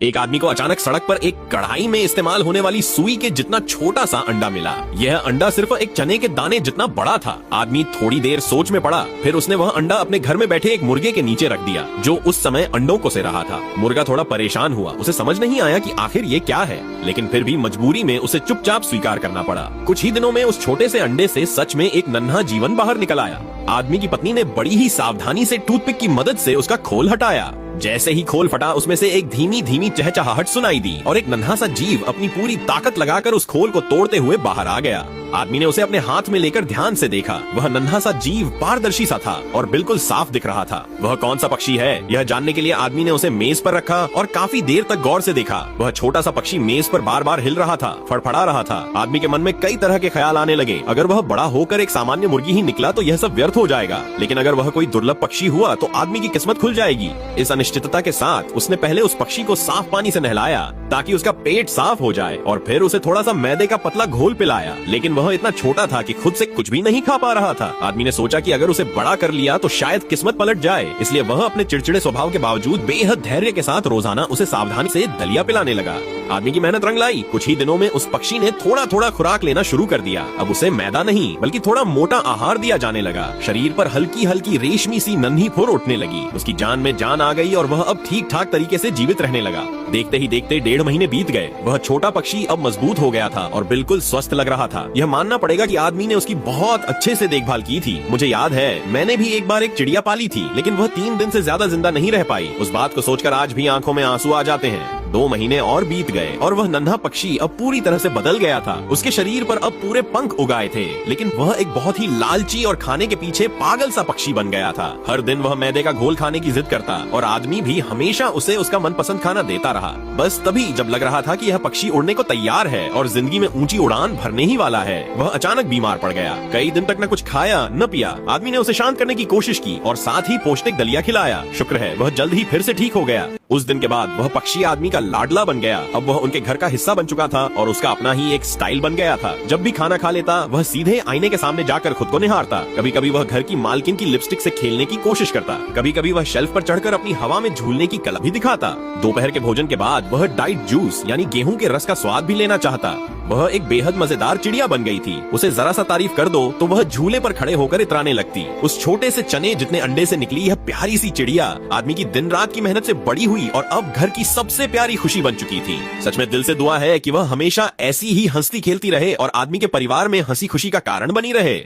एक आदमी को अचानक सड़क पर एक कढ़ाई में इस्तेमाल होने वाली सुई के जितना छोटा सा अंडा मिला। यह अंडा सिर्फ एक चने के दाने जितना बड़ा था। आदमी थोड़ी देर सोच में पड़ा, फिर उसने वह अंडा अपने घर में बैठे एक मुर्गे के नीचे रख दिया, जो उस समय अंडों को से रहा था। मुर्गा थोड़ा परेशान हुआ, उसे समझ नहीं आया कि आखिर ये क्या है, लेकिन फिर भी मजबूरी में उसे चुपचाप स्वीकार करना पड़ा। कुछ ही दिनों में उस छोटे से अंडे से सच में एक नन्हा जीवन बाहर निकल आया। आदमी की पत्नी ने बड़ी ही सावधानी से टूथपिक की मदद से उसका खोल हटाया। जैसे ही खोल फटा, उसमें से एक धीमी धीमी चहचहाहट सुनाई दी और एक नन्हा सा जीव अपनी पूरी ताकत लगाकर उस खोल को तोड़ते हुए बाहर आ गया। आदमी ने उसे अपने हाथ में लेकर ध्यान से देखा। वह नन्हा सा जीव पारदर्शी सा था और बिल्कुल साफ दिख रहा था। वह कौन सा पक्षी है, यह जानने के लिए आदमी ने उसे मेज पर रखा और काफी देर तक गौर से देखा। वह छोटा सा पक्षी मेज पर बार बार हिल रहा था, फड़फड़ा रहा था। आदमी के मन में कई तरह के ख्याल आने लगे। अगर वह बड़ा होकर एक सामान्य मुर्गी ही निकला तो यह सब व्यर्थ हो जाएगा, लेकिन अगर वह कोई दुर्लभ पक्षी हुआ तो आदमी की किस्मत खुल जाएगी। इस अनिश्चितता के साथ उसने पहले उस पक्षी को साफ पानी से नहलाया ताकि उसका पेट साफ हो जाए, और फिर उसे थोड़ा सा मैदे का पतला घोल पिलाया। लेकिन वह इतना छोटा था कि खुद से कुछ भी नहीं खा पा रहा था। आदमी ने सोचा कि अगर उसे बड़ा कर लिया तो शायद किस्मत पलट जाए, इसलिए वह अपने चिड़चिड़े स्वभाव के बावजूद बेहद धैर्य के साथ रोजाना उसे सावधानी से दलिया पिलाने लगा। आदमी की मेहनत रंग लाई। कुछ ही दिनों में उस पक्षी ने थोड़ा थोड़ा खुराक लेना शुरू कर दिया। अब उसे मैदा नहीं बल्कि थोड़ा मोटा आहार दिया जाने लगा। शरीर पर हल्की हल्की रेशमी सी नन्ही फुर उठने लगी। उसकी जान में जान आ गई और वह अब ठीक ठाक तरीके से जीवित रहने लगा। देखते ही देखते 1.5 महीने बीत गए। वह छोटा पक्षी अब मजबूत हो गया था और बिल्कुल स्वस्थ लग रहा था। यह मानना पड़ेगा कि आदमी ने उसकी बहुत अच्छे से देखभाल की थी। मुझे याद है, मैंने भी एक बार एक चिड़िया पाली थी, लेकिन वह 3 दिन से ज्यादा जिंदा नहीं रह पाई। उस बात को सोचकर आज भी आंखों में आंसू आ जाते हैं। 2 महीने और बीत गए और वह नन्हा पक्षी अब पूरी तरह से बदल गया था। उसके शरीर पर अब पूरे पंख उगाए थे, लेकिन वह एक बहुत ही लालची और खाने के पीछे पागल सा पक्षी बन गया था। हर दिन वह मैदे का घोल खाने की जिद करता और आदमी भी हमेशा उसे उसका मनपसंद खाना देता रहा। बस तभी जब लग रहा था कि यह पक्षी उड़ने को तैयार है और जिंदगी में ऊंची उड़ान भरने ही वाला है, वह अचानक बीमार पड़ गया। कई दिन तक न कुछ खाया न पिया। आदमी ने उसे शांत करने की कोशिश की और साथ ही पौष्टिक दलिया खिलाया। शुक्र है वह जल्द ही फिर से ठीक हो गया। उस दिन के बाद वह पक्षी आदमी का लाडला बन गया। अब वह उनके घर का हिस्सा बन चुका था और उसका अपना ही एक स्टाइल बन गया था। जब भी खाना खा लेता वह सीधे आईने के सामने जाकर खुद को निहारता। कभी कभी वह घर की मालकिन की लिपस्टिक से खेलने की कोशिश करता। कभी कभी वह शेल्फ पर चढ़कर अपनी हवा में झूलने की कला भी दिखाता। दोपहर के भोजन के बाद वह डाइट जूस यानी गेहूं के रस का स्वाद भी लेना चाहता। वह एक बेहद मजेदार चिड़िया बन गई थी। उसे जरा सा तारीफ कर दो तो वह झूले पर खड़े होकर इतराने लगती। उस छोटे से चने जितने अंडे से निकली यह प्यारी सी चिड़िया आदमी की दिन रात की मेहनत से बड़ी हुई और अब घर की सबसे प्यारी खुशी बन चुकी थी। सच में दिल से दुआ है कि वह हमेशा ऐसी ही हंसती खेलती रहे और आदमी के परिवार में हंसी खुशी का कारण बनी रहे।